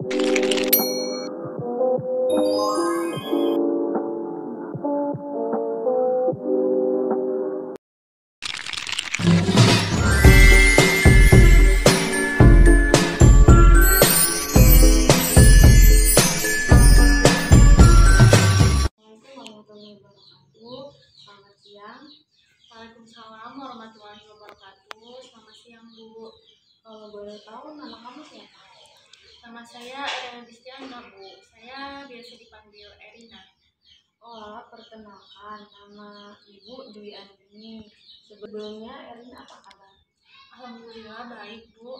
Selamat siang. Waalaikumsalam warahmatullahi wabarakatuh. Selamat siang, Bu. Kalau boleh tahu nama kamu siapa? Nama saya Erina Distiana, Bu. Saya biasa dipanggil Erina. Oh, perkenalkan, nama Ibu Dwi Andini. Sebelumnya Erina apa kabar? Alhamdulillah baik, Bu.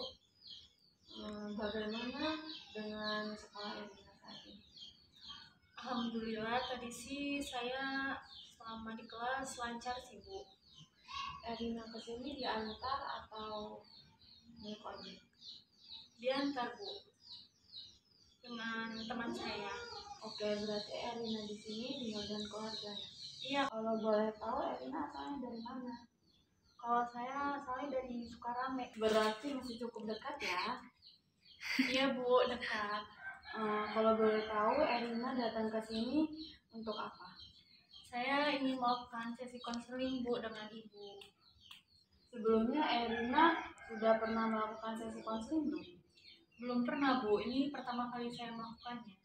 Bagaimana dengan sekolah Erina saat ini? Alhamdulillah tadi sih saya selama di kelas lancar sih, Bu. Erina kesini diantar atau naik ojek? Diantar, Bu, dengan teman saya. Oke, berarti Erina di sini tinggal dengan keluarga ya? Iya. Kalau boleh tahu Erina asalnya dari mana? Kalau saya asalnya dari Sukarame. Berarti masih cukup dekat ya? Iya, Bu, dekat. Kalau boleh tahu Erina datang ke sini untuk apa? Saya ingin melakukan sesi konseling, Bu, dengan Ibu. Sebelumnya Erina sudah pernah melakukan sesi konseling belum? Belum pernah, Bu. Ini pertama kali saya melakukannya.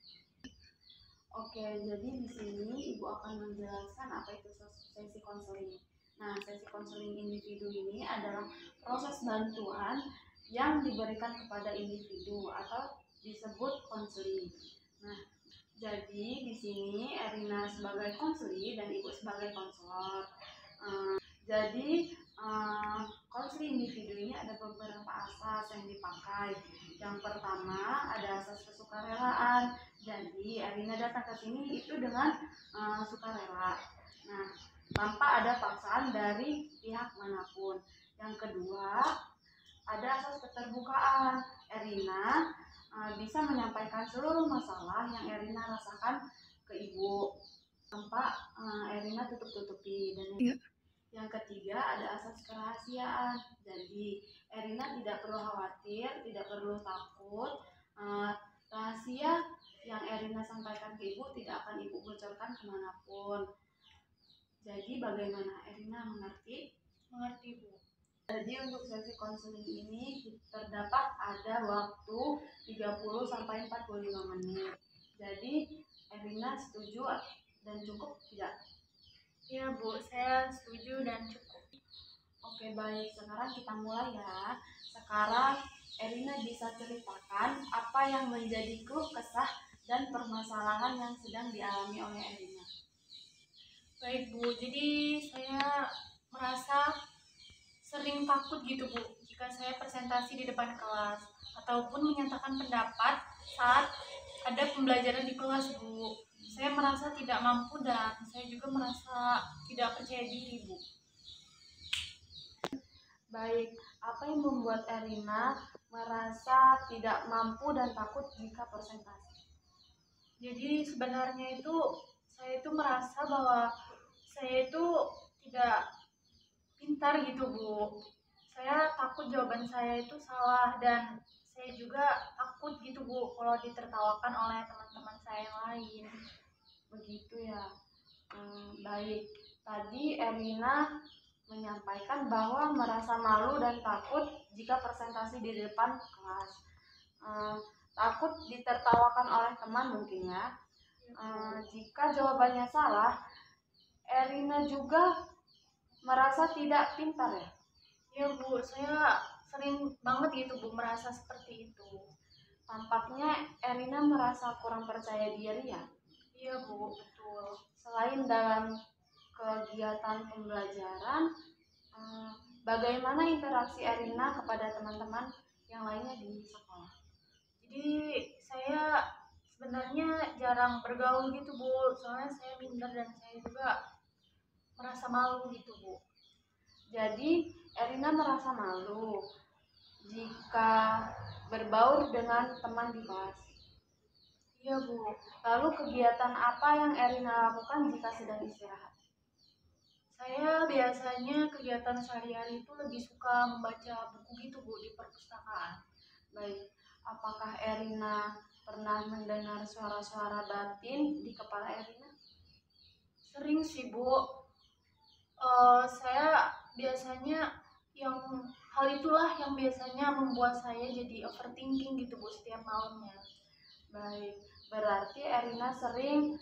Oke, jadi di sini Ibu akan menjelaskan apa itu sesi konseling. Nah, sesi konseling individu ini adalah proses bantuan yang diberikan kepada individu atau disebut konseling. Nah, jadi di sini Erina sebagai konselor dan Ibu sebagai konselor. Jadi konseling individu ini ada beberapa asas yang dipakai. Yang pertama ada asas kesukarelaan. Jadi Erina datang ke sini itu dengan sukarela. Nah, tanpa ada paksaan dari pihak manapun. Yang kedua ada asas keterbukaan. Erina bisa menyampaikan seluruh masalah yang Erina rasakan ke Ibu tanpa Erina tutup-tutupi. Dan yang ketiga ada asas kerahasiaan. Jadi Erina tidak perlu khawatir, tidak perlu takut. Rahasia yang Erina sampaikan ke Ibu tidak akan Ibu bocorkan kemanapun. Jadi bagaimana, Erina mengerti? Mengerti, Bu. Jadi untuk sesi konseling ini terdapat ada waktu 30-45 menit. Jadi Erina setuju dan cukup tidak? Iya, Bu, saya setuju dan cukup. Oke, baik. Sekarang kita mulai ya. Sekarang Erina bisa ceritakan apa yang menjadi keluh kesah dan permasalahan yang sedang dialami oleh Erina. Baik, Bu. Jadi saya merasa sering takut gitu, Bu, jika saya presentasi di depan kelas ataupun menyatakan pendapat saat ada pembelajaran di kelas, Bu. Saya merasa tidak mampu dan saya juga merasa tidak percaya diri, Bu. Baik, apa yang membuat Erina merasa tidak mampu dan takut jika presentasi? Jadi sebenarnya itu saya itu merasa bahwa saya itu tidak pintar gitu, Bu. Saya takut jawaban saya itu salah dan saya juga takut gitu, Bu, kalau ditertawakan oleh teman-teman saya yang lain. Begitu ya. Baik, tadi Erina menyampaikan bahwa merasa malu dan takut jika presentasi di depan kelas. Takut ditertawakan oleh teman mungkin ya. Jika jawabannya salah, Erina juga merasa tidak pintar ya? Iya, Bu, saya sering banget gitu, Bu, merasa seperti itu. Tampaknya Erina merasa kurang percaya diri ya? Iya, Bu, betul. Selain dalam kegiatan pembelajaran, bagaimana interaksi Erina kepada teman-teman yang lainnya di sekolah? Jadi saya sebenarnya jarang bergaul gitu, Bu, soalnya saya minder dan saya juga merasa malu gitu, Bu. Jadi Erina merasa malu jika berbaur dengan teman di kelas. Iya, Bu. Lalu kegiatan apa yang Erina lakukan jika sedang istirahat? Saya biasanya kegiatan sehari-hari itu lebih suka membaca buku gitu, Bu, di perpustakaan. Baik, apakah Erina pernah mendengar suara-suara batin di kepala Erina? Sering sih Bu. Saya biasanya hal itulah yang biasanya membuat saya jadi overthinking gitu Bu setiap malamnya. Baik, berarti Erina sering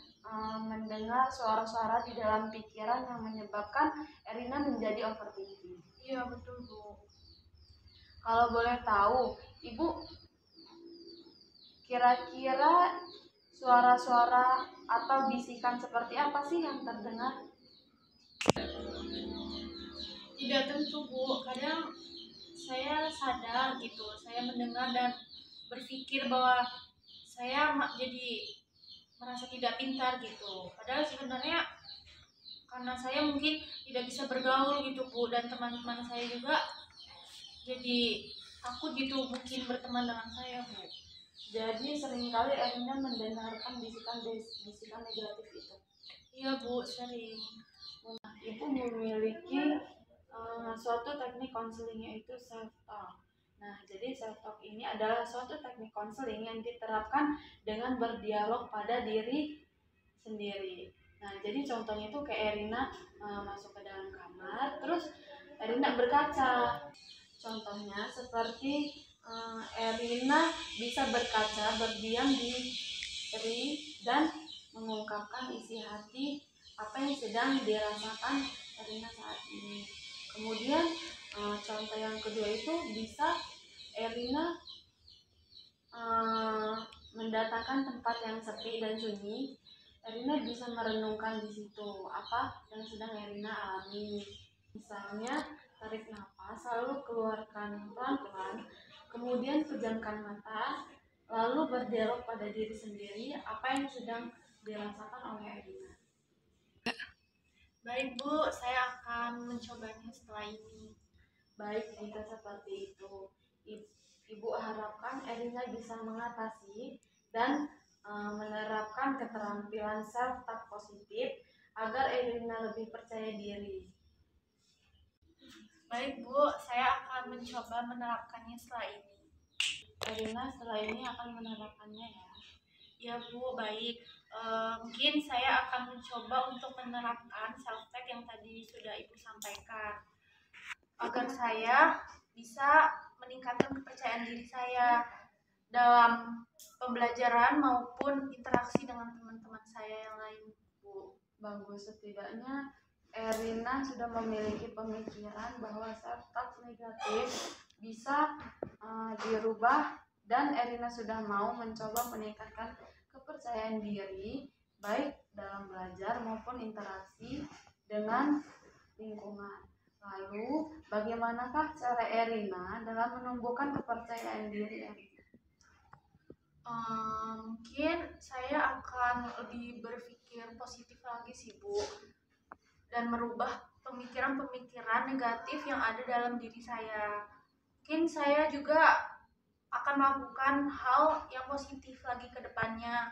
mendengar suara-suara di dalam pikiran yang menyebabkan Erina menjadi overthinking. Iya betul Bu. Kalau boleh tahu, Ibu kira-kira suara-suara atau bisikan seperti apa sih yang terdengar? Tidak tentu Bu, kadang saya sadar gitu, saya mendengar dan berpikir bahwa saya jadi merasa tidak pintar gitu. Padahal sebenarnya karena saya mungkin tidak bisa bergaul gitu Bu, dan teman-teman saya juga jadi takut gitu mungkin berteman dengan saya Bu. Jadi seringkali Erina mendengarkan bisikan negatif itu. Iya Bu, sering. Ibu memiliki suatu teknik konseling yaitu self talk. Nah, jadi self talk ini adalah suatu teknik konseling yang diterapkan dengan berdialog pada diri sendiri. Nah, jadi contohnya itu kayak Erina masuk ke dalam kamar, terus Erina berkaca. Contohnya seperti Erina bisa berkaca, berdiam diri dan mengungkapkan isi hati apa yang sedang dirasakan Erina saat ini. Kemudian contoh yang kedua itu bisa Erina mendatangkan tempat yang sepi dan sunyi. Erina bisa merenungkan di situ apa yang sedang Erina alami. Misalnya tarik nafas, lalu keluarkan pelan-pelan, kemudian pejamkan mata, lalu berdialog pada diri sendiri apa yang sedang dirasakan oleh Erina. Baik Bu, saya akan mencobanya setelah ini. Baik, jika seperti itu, Ibu harapkan Erina bisa mengatasi dan menerapkan keterampilan self-talk positif agar Erina lebih percaya diri. Baik Bu, saya akan mencoba menerapkannya setelah ini. Erina setelah ini akan menerapkannya ya. Ya Bu, baik. Mungkin saya akan mencoba untuk menerapkan self-talk yang tadi sudah Ibu sampaikan, agar saya bisa meningkatkan kepercayaan diri saya dalam pembelajaran maupun interaksi dengan teman-teman saya yang lain, Bu. Bagus, setidaknya Erina sudah memiliki pemikiran bahwa self-talk negatif bisa dirubah dan Erina sudah mau mencoba meningkatkan kepercayaan diri baik dalam belajar maupun interaksi dengan lingkungan. Lalu, bagaimanakah cara Erina dalam menumbuhkan kepercayaan diri Erina? Mungkin saya akan lebih berpikir positif lagi sih Bu, dan merubah pemikiran-pemikiran negatif yang ada dalam diri saya. Mungkin saya juga akan melakukan hal yang positif lagi ke depannya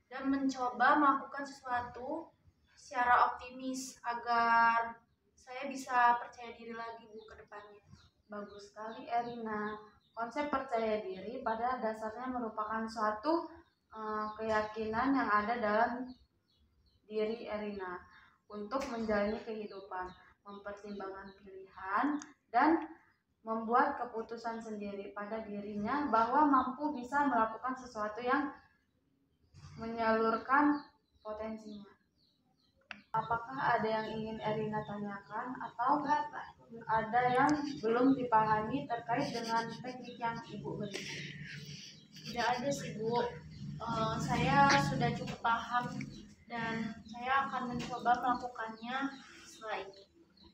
dan mencoba melakukan sesuatu secara optimis agar saya bisa percaya diri lagi Bu ke depannya. Bagus sekali Erina. Konsep percaya diri pada dasarnya merupakan suatu keyakinan yang ada dalam diri Erina untuk menjalani kehidupan, mempertimbangkan pilihan, dan membuat keputusan sendiri pada dirinya bahwa mampu bisa melakukan sesuatu yang menyalurkan potensinya. Apakah ada yang ingin Erina tanyakan atau ada yang belum dipahami terkait dengan teknik yang Ibu berikan? Tidak ada sih Bu, saya sudah cukup paham dan saya akan mencoba melakukannya setelah ini.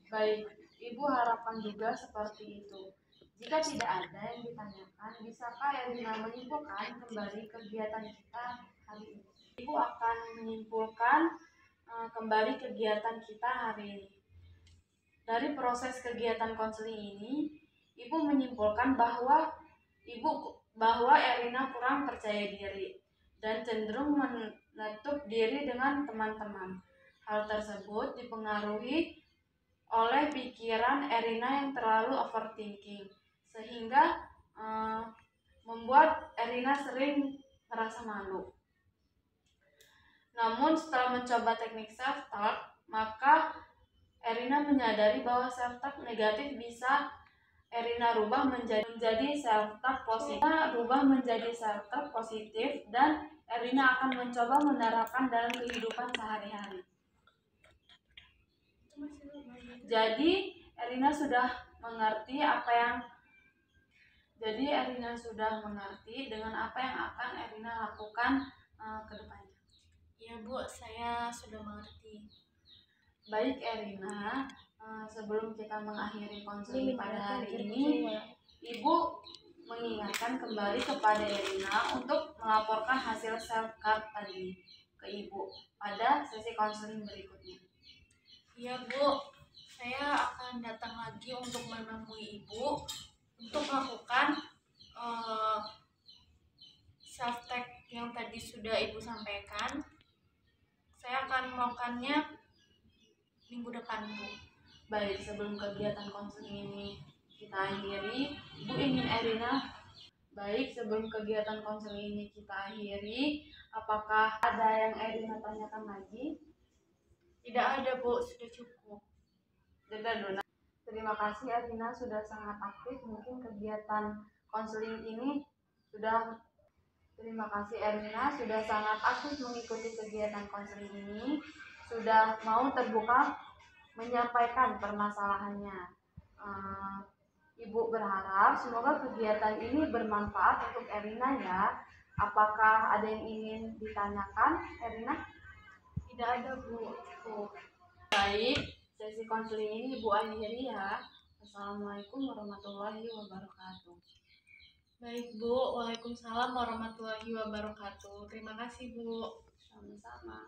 Baik, Ibu harapkan juga seperti itu. Jika tidak ada yang ditanyakan, bisakah Erina menyimpulkan kembali kegiatan kita hari ini? Ibu akan menyimpulkan kembali kegiatan kita hari ini. Dari proses kegiatan konseling ini, Ibu menyimpulkan bahwa Erina kurang percaya diri dan cenderung menutup diri dengan teman-teman. Hal tersebut dipengaruhi oleh pikiran Erina yang terlalu overthinking, sehingga membuat Erina sering merasa malu. Namun setelah mencoba teknik self-talk, maka Erina menyadari bahwa self-talk negatif bisa Erina rubah menjadi self-talk positif. Dan Erina akan mencoba menerapkan dalam kehidupan sehari-hari. Jadi Erina sudah mengerti dengan apa yang akan Erina lakukan ke depannya. Iya Bu, saya sudah mengerti. Baik Erina, sebelum kita mengakhiri konseling pada hari ini, Ibu mengingatkan kembali kepada Erina untuk melaporkan hasil self-talk tadi ke Ibu pada sesi konseling berikutnya. Iya Bu, saya akan datang lagi untuk menemui Ibu untuk melakukan self-talk yang tadi sudah Ibu sampaikan. Saya akan melakukannya minggu depan Bu. Baik, sebelum kegiatan konseling ini kita akhiri, Ibu ingin apakah ada yang Erina tanyakan lagi? Tidak ada Bu, sudah cukup. Terima kasih Erina sudah sangat aktif. Mungkin kegiatan konseling ini Terima kasih Erina sudah sangat aktif mengikuti kegiatan konseling ini, sudah mau terbuka menyampaikan permasalahannya. Ibu berharap semoga kegiatan ini bermanfaat untuk Erina ya. Apakah ada yang ingin ditanyakan Erina? Tidak ada Bu, cukup. Baik, sesi konseling ini Ibu akhiri ya. Assalamualaikum warahmatullahi wabarakatuh. Baik Bu, waalaikumsalam warahmatullahi wabarakatuh. Terima kasih Bu. Sama-sama.